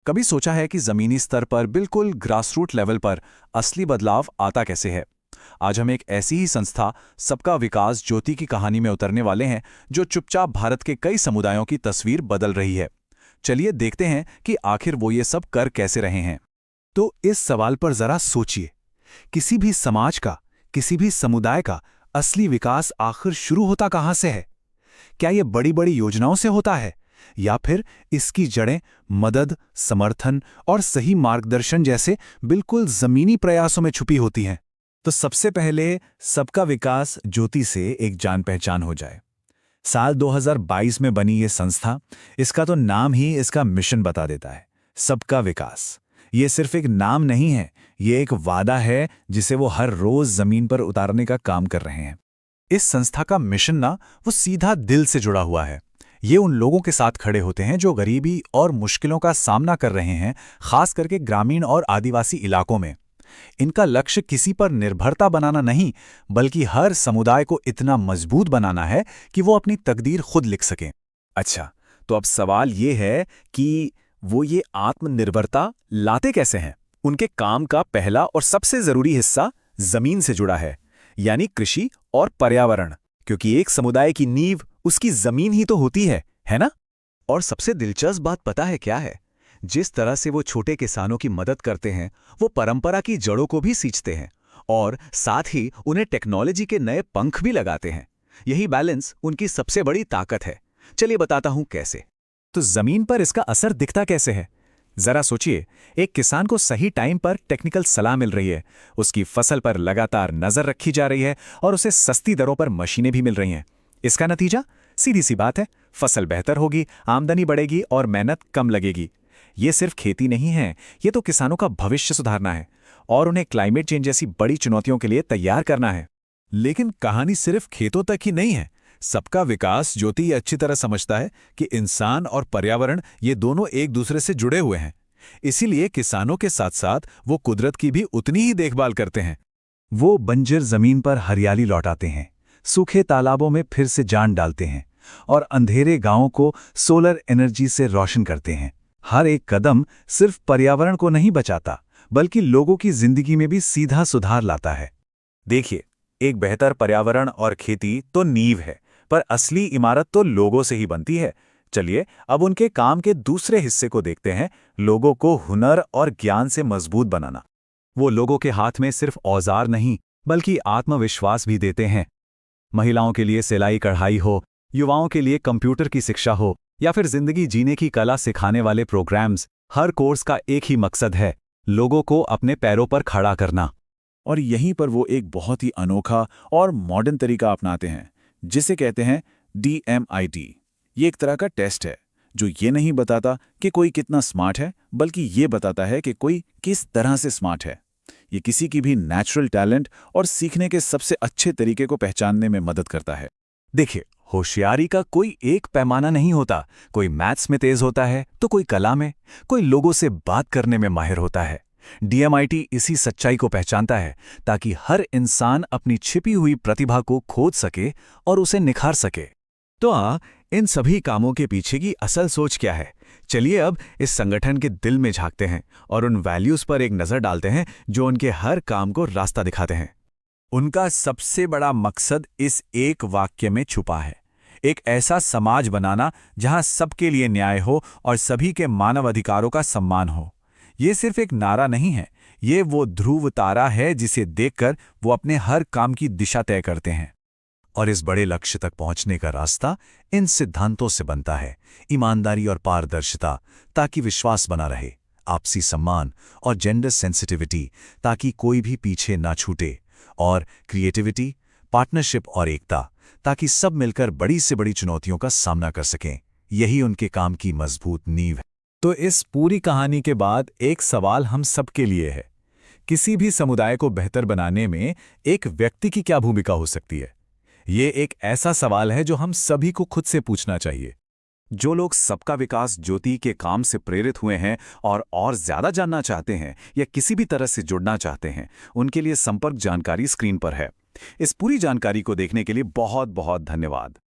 कभी सोचा है कि जमीनी स्तर पर बिल्कुल ग्रासरूट लेवल पर असली बदलाव आता कैसे है? आज हम एक ऐसी ही संस्था सबका विकास ज्योति की कहानी में उतरने वाले हैं, जो चुपचाप भारत के कई समुदायों की तस्वीर बदल रही है। चलिए देखते हैं कि आखिर वो ये सब कर कैसे रहे हैं। तो इस सवाल पर जरा सोचिए, किसी भी समाज का, किसी भी समुदाय का असली विकास आखिर शुरू होता कहां से है? क्या ये बड़ी बड़ी योजनाओं से होता है, या फिर इसकी जड़ें मदद, समर्थन और सही मार्गदर्शन जैसे बिल्कुल जमीनी प्रयासों में छुपी होती हैं? तो सबसे पहले सबका विकास ज्योति से एक जान पहचान हो जाए। साल 2022 में बनी ये संस्था, इसका तो नाम ही इसका मिशन बता देता है, सबका विकास। ये सिर्फ एक नाम नहीं है, ये एक वादा है जिसे वो हर रोज जमीन पर उतारने का काम कर रहे हैं। इस संस्था का मिशन ना, वो सीधा दिल से जुड़ा हुआ है। ये उन लोगों के साथ खड़े होते हैं जो गरीबी और मुश्किलों का सामना कर रहे हैं, खास करके ग्रामीण और आदिवासी इलाकों में। इनका लक्ष्य किसी पर निर्भरता बनाना नहीं, बल्कि हर समुदाय को इतना मजबूत बनाना है कि वो अपनी तकदीर खुद लिख सकें। अच्छा, तो अब सवाल ये है कि वो ये आत्मनिर्भरता लाते कैसे हैं? उनके काम का पहला और सबसे जरूरी हिस्सा जमीन से जुड़ा है, यानी कृषि और पर्यावरण। क्योंकि एक समुदाय की नींव उसकी जमीन ही तो होती है ना? और सबसे दिलचस्प बात पता है क्या है? जिस तरह से वो छोटे किसानों की मदद करते हैं, वो परंपरा की जड़ों को भी सींचते हैं और साथ ही उन्हें टेक्नोलॉजी के नए पंख भी लगाते हैं। यही बैलेंस उनकी सबसे बड़ी ताकत है। चलिए बताता हूं कैसे। तो जमीन पर इसका असर दिखता कैसे है? जरा सोचिए, एक किसान को सही टाइम पर टेक्निकल सलाह मिल रही है, उसकी फसल पर लगातार नजर रखी जा रही है और उसे सस्ती दरों पर मशीनें भी मिल रही हैं। इसका नतीजा सीधी सी बात है, फसल बेहतर होगी, आमदनी बढ़ेगी और मेहनत कम लगेगी। ये सिर्फ खेती नहीं है, ये तो किसानों का भविष्य सुधारना है और उन्हें क्लाइमेट चेंज जैसी बड़ी चुनौतियों के लिए तैयार करना है। लेकिन कहानी सिर्फ खेतों तक ही नहीं है। सबका विकास ज्योति ये अच्छी तरह समझता है कि इंसान और पर्यावरण, ये दोनों एक दूसरे से जुड़े हुए हैं। इसीलिए किसानों के साथ साथ वो कुदरत की भी उतनी ही देखभाल करते हैं। वो बंजर जमीन पर हरियाली लौटाते हैं, सूखे तालाबों में फिर से जान डालते हैं और अंधेरे गांवों को सोलर एनर्जी से रोशन करते हैं। हर एक कदम सिर्फ पर्यावरण को नहीं बचाता, बल्कि लोगों की जिंदगी में भी सीधा सुधार लाता है। देखिए, एक बेहतर पर्यावरण और खेती तो नींव है, पर असली इमारत तो लोगों से ही बनती है। चलिए अब उनके काम के दूसरे हिस्से को देखते हैं, लोगों को हुनर और ज्ञान से मजबूत बनाना। वो लोगों के हाथ में सिर्फ औजार नहीं, बल्कि आत्मविश्वास भी देते हैं। महिलाओं के लिए सिलाई कढ़ाई हो, युवाओं के लिए कंप्यूटर की शिक्षा हो, या फिर जिंदगी जीने की कला सिखाने वाले प्रोग्राम्स, हर कोर्स का एक ही मकसद है, लोगों को अपने पैरों पर खड़ा करना। और यहीं पर वो एक बहुत ही अनोखा और मॉडर्न तरीका अपनाते हैं, जिसे कहते हैं DMIT। ये एक तरह का टेस्ट है जो ये नहीं बताता कि कोई कितना स्मार्ट है, बल्कि ये बताता है कि कोई किस तरह से स्मार्ट है। ये किसी की भी नेचुरल टैलेंट और सीखने के सबसे अच्छे तरीके को पहचानने में मदद करता है। देखिए, होशियारी का कोई एक पैमाना नहीं होता। कोई मैथ्स में तेज होता है, तो कोई कला में, कोई लोगों से बात करने में माहिर होता है। DMIT इसी सच्चाई को पहचानता है, ताकि हर इंसान अपनी छिपी हुई प्रतिभा को खोज सके और उसे निखार सके। तो इन सभी कामों के पीछे की असल सोच क्या है? चलिए अब इस संगठन के दिल में झांकते हैं और उन वैल्यूज पर एक नजर डालते हैं जो उनके हर काम को रास्ता दिखाते हैं। उनका सबसे बड़ा मकसद इस एक वाक्य में छुपा है, एक ऐसा समाज बनाना जहां सबके लिए न्याय हो और सभी के मानव अधिकारों का सम्मान हो। ये सिर्फ एक नारा नहीं है, ये वो ध्रुव तारा है जिसे देखकर वो अपने हर काम की दिशा तय करते हैं। और इस बड़े लक्ष्य तक पहुंचने का रास्ता इन सिद्धांतों से बनता है, ईमानदारी और पारदर्शिता, ताकि विश्वास बना रहे, आपसी सम्मान और जेंडर सेंसिटिविटी, ताकि कोई भी पीछे ना छूटे, और क्रिएटिविटी, पार्टनरशिप और एकता, ताकि सब मिलकर बड़ी से बड़ी चुनौतियों का सामना कर सकें। यही उनके काम की मजबूत नींव है। तो इस पूरी कहानी के बाद एक सवाल हम सबके लिए है, किसी भी समुदाय को बेहतर बनाने में एक व्यक्ति की क्या भूमिका हो सकती है? ये एक ऐसा सवाल है जो हम सभी को खुद से पूछना चाहिए। जो लोग सबका विकास ज्योति के काम से प्रेरित हुए हैं और ज्यादा जानना चाहते हैं या किसी भी तरह से जुड़ना चाहते हैं, उनके लिए संपर्क जानकारी स्क्रीन पर है। इस पूरी जानकारी को देखने के लिए बहुत बहुत धन्यवाद।